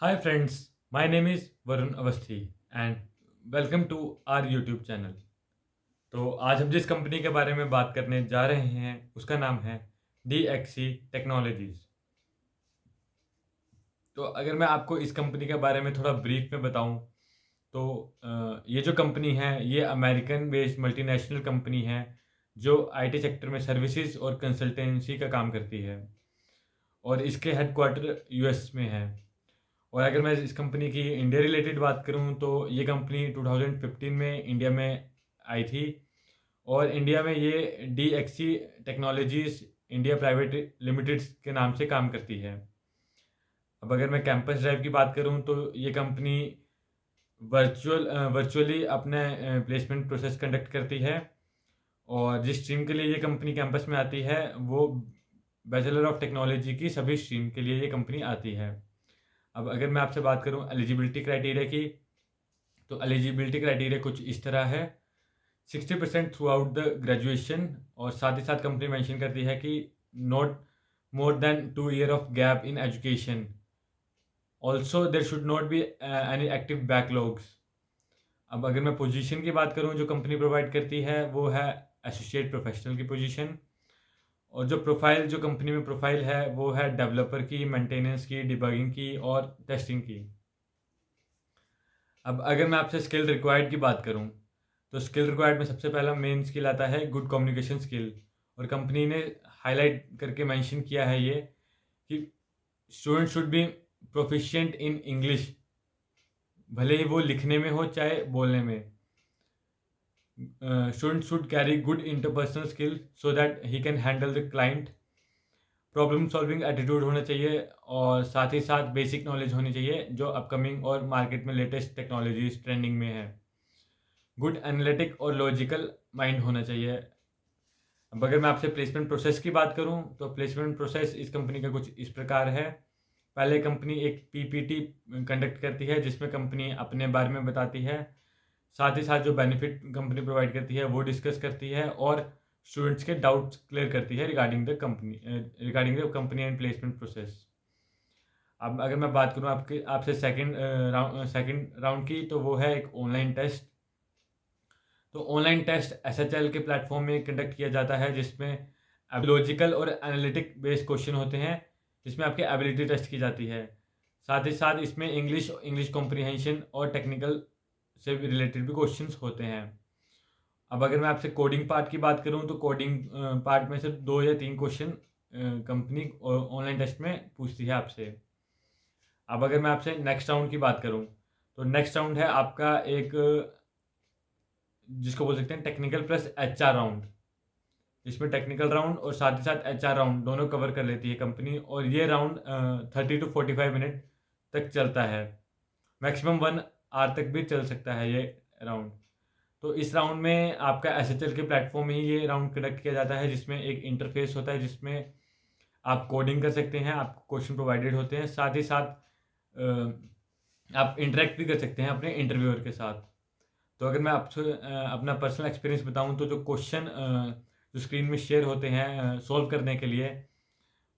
Hi friends, my name is Varun Avasthi and welcome to our YouTube channel. तो आज हम जिस company के बारे में बात करने जा रहे हैं उसका नाम है DXC टेक्नोलॉजीज। तो अगर मैं आपको इस कंपनी के बारे में थोड़ा ब्रीफ में बताऊं तो ये जो कंपनी है ये अमेरिकन बेस्ड मल्टीनेशनल कंपनी है जो आईटी सेक्टर में सर्विसेज और कंसल्टेंसी का काम करती है और इसके हेडक्वार्टर यूएस में है। और अगर मैं इस कंपनी की इंडिया रिलेटेड बात करूं तो ये कंपनी 2015 में इंडिया में आई थी और इंडिया में ये DXC technologies India private limited के नाम से काम करती है। अब अगर मैं कैंपस ड्राइव की बात करूं तो ये कंपनी वर्चुअली अपने प्लेसमेंट प्रोसेस कंडक्ट करती है और जिस स्ट्रीम के लिए ये कंपनी कैंपस में आती है वो बैचलर ऑफ टेक्नोलॉजी की सभी स्ट्रीम के लिए ये कंपनी आती है। अब अगर मैं आपसे बात करूं एलिजिबिलिटी क्राइटेरिया की तो एलिजिबिलिटी क्राइटेरिया कुछ इस तरह है 60% थ्रू आउट द ग्रेजुएशन और साथ ही साथ कंपनी मेंशन करती है कि not more than 2 year of gap in education. Also there should not be any active backlogs. अब अगर मैं पोजीशन की बात करूं जो कंपनी प्रोवाइड करती है वो है एसोसिएट प्रोफेशनल की पोजीशन और जो प्रोफाइल जो कंपनी में प्रोफाइल है वो है डेवलपर की, मेंटेनेंस की, डिबगिंग की और टेस्टिंग की। अब अगर मैं आपसे स्किल रिक्वायर्ड की बात करूं तो स्किल रिक्वायर्ड में सबसे पहला मेन स्किल आता है गुड कम्युनिकेशन स्किल और कंपनी ने हाईलाइट करके मेंशन किया है ये कि student should be proficient in English, भले ही वो लिखने में हो चाहे बोलने में। Student should carry good interpersonal skill so that he can handle the client. Problem solving attitude होना चाहिए और साथ ही साथ बेसिक नॉलेज होनी चाहिए जो अपकमिंग और मार्केट में लेटेस्ट टेक्नोलॉजीज ट्रेंडिंग में है। गुड एनालिटिक और लॉजिकल माइंड होना चाहिए। अब अगर मैं आपसे प्लेसमेंट प्रोसेस की बात करूं तो प्लेसमेंट प्रोसेस इस कंपनी का कुछ इस प्रकार है। पहले कंपनी एक PPT कंडक्ट करती है जिसमें कंपनी अपने बारे में बताती है, साथ ही साथ जो बेनिफिट कंपनी प्रोवाइड करती है वो डिस्कस करती है और स्टूडेंट्स के डाउट्स क्लियर करती है regarding the company and placement process. अब अगर मैं बात करूं आपके आपसे सेकंड राउंड की तो वो है एक ऑनलाइन टेस्ट। तो ऑनलाइन टेस्ट SHL के प्लेटफॉर्म में कंडक्ट किया जाता है जिसमें लॉजिकल और एनालिटिक बेस्ड क्वेश्चन होते हैं जिसमें आपकी एबिलिटी टेस्ट की जाती है। साथ ही साथ इसमें इंग्लिश कॉम्प्रिहेंशन और टेक्निकल से रिलेटेड भी क्वेश्चंस होते हैं। अब अगर मैं आपसे कोडिंग पार्ट की बात करूं तो कोडिंग पार्ट में से 2 या 3 क्वेश्चन कंपनी ऑनलाइन टेस्ट में पूछती है आपसे। अब अगर मैं आपसे नेक्स्ट राउंड की बात करूं तो नेक्स्ट राउंड है आपका एक जिसको बोल सकते हैं टेक्निकल प्लस HR राउंड। इसमें टेक्निकल राउंड और साथ ही साथ HR राउंड दोनों कवर कर लेती है कंपनी और ये राउंड 30 to 45 मिनट तक चलता है। मैक्सिमम 1 आवर तक भी चल सकता है ये राउंड। तो इस राउंड में आपका SHL के प्लेटफॉर्म में ही ये राउंड कंडक्ट किया जाता है जिसमें एक इंटरफेस होता है जिसमें आप कोडिंग कर सकते हैं, आपको क्वेश्चन प्रोवाइडेड होते हैं, साथ ही साथ आप इंटरेक्ट भी कर सकते हैं अपने इंटरव्यूअर के साथ। तो अगर मैं आपसे अपना पर्सनल एक्सपीरियंस बताऊं तो जो क्वेश्चन जो स्क्रीन में शेयर होते हैं सॉल्व करने के लिए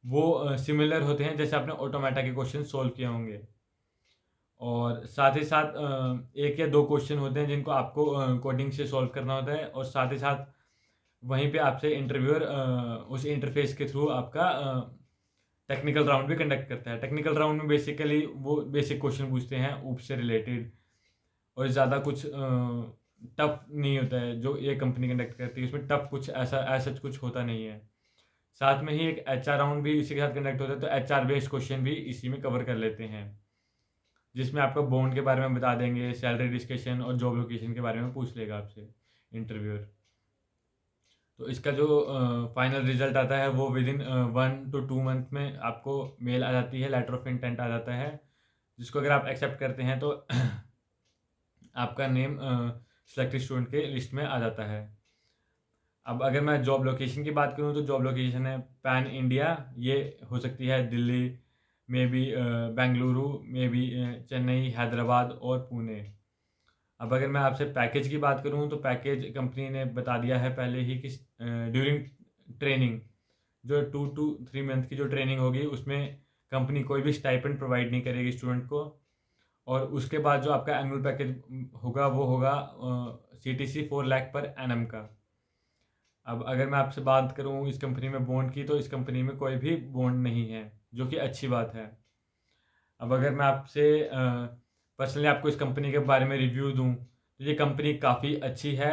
वो सिमिलर होते हैं जैसे आपने ऑटोमेटा के क्वेश्चन सॉल्व किए होंगे। और साथ ही साथ 1 या 2 क्वेश्चन होते हैं जिनको आपको कोडिंग से सॉल्व करना होता है और साथ ही साथ वहीं पे आपसे इंटरव्यूअर उस इंटरफेस के थ्रू आपका टेक्निकल राउंड भी कंडक्ट करता है। टेक्निकल राउंड में बेसिकली वो बेसिक क्वेश्चन पूछते हैं ऊप से रिलेटेड और ज़्यादा कुछ टफ नहीं होता है जो ये कंपनी कंडक्ट करती है। उसमें टफ कुछ ऐसा कुछ होता नहीं है। साथ में ही एक HR राउंड भी इसी के साथ कंडक्ट होता है तो HR बेस्ड क्वेश्चन भी इसी में कवर कर लेते हैं जिसमें आपका बॉन्ड के बारे में बता देंगे, सैलरी डिस्कशन और जॉब लोकेशन के बारे में पूछ लेगा आपसे इंटरव्यूअर। तो इसका जो फाइनल रिजल्ट आता है वो विद इन 1 to 2 मंथ में आपको मेल आ जाती है, लेटर ऑफ इंटेंट आ जाता है जिसको अगर आप एक्सेप्ट करते हैं तो आपका नेम सिलेक्टेड स्टूडेंट के लिस्ट में आ जाता है। अब अगर मैं जॉब लोकेशन की बात करूं तो जॉब लोकेशन है पैन इंडिया। ये हो सकती है दिल्ली में भी, बेंगलुरु में भी, चेन्नई, हैदराबाद और पुणे। अब अगर मैं आपसे पैकेज की बात करूं तो पैकेज कंपनी ने बता दिया है पहले ही कि ड्यूरिंग ट्रेनिंग जो 2 to 3 मंथ की जो ट्रेनिंग होगी उसमें कंपनी कोई भी स्टाइपेंड प्रोवाइड नहीं करेगी स्टूडेंट को। और उसके बाद जो आपका एनुअल पैकेज होगा वो होगा CTC 4 लाख पर एनम का। अब अगर मैं आपसे बात करूं इस कंपनी में बॉन्ड की, तो इस कंपनी में कोई भी बॉन्ड नहीं है, जो कि अच्छी बात है। अब अगर मैं आपसे पर्सनली आपको इस कंपनी के बारे में रिव्यू दूं, तो ये कंपनी काफ़ी अच्छी है।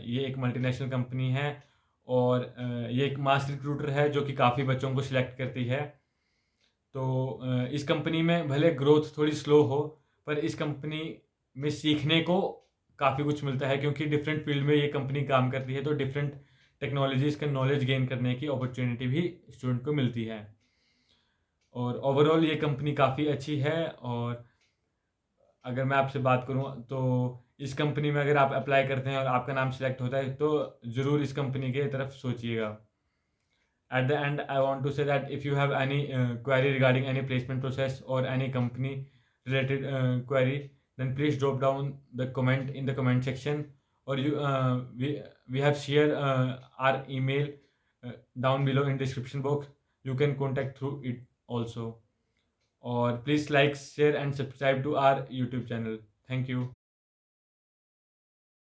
ये एक मल्टीनेशनल कंपनी है और ये एक मास रिक्रूटर है जो कि काफ़ी बच्चों को सिलेक्ट करती है। तो इस कंपनी में भले ग्रोथ थोड़ी स्लो हो, पर इस कंपनी में सीखने को काफ़ी कुछ मिलता है, क्योंकि डिफरेंट फील्ड में ये कंपनी काम करती है, तो डिफरेंट टेक्नोलॉजीज़ का नॉलेज गेन करने की अपॉर्चुनिटी भी स्टूडेंट को मिलती है। और ओवरऑल ये कंपनी काफ़ी अच्छी है। और अगर मैं आपसे बात करूं तो इस कंपनी में अगर आप अप्लाई करते हैं और आपका नाम सिलेक्ट होता है, तो ज़रूर इस कंपनी की तरफ सोचिएगा। At the end, I want to say that if you have any query regarding any placement process or any company related query, then please drop down the comment in the comment section. Or we have shared our email down below in description box. You can contact through it also. Or please like, share and subscribe to our YouTube channel. Thank you.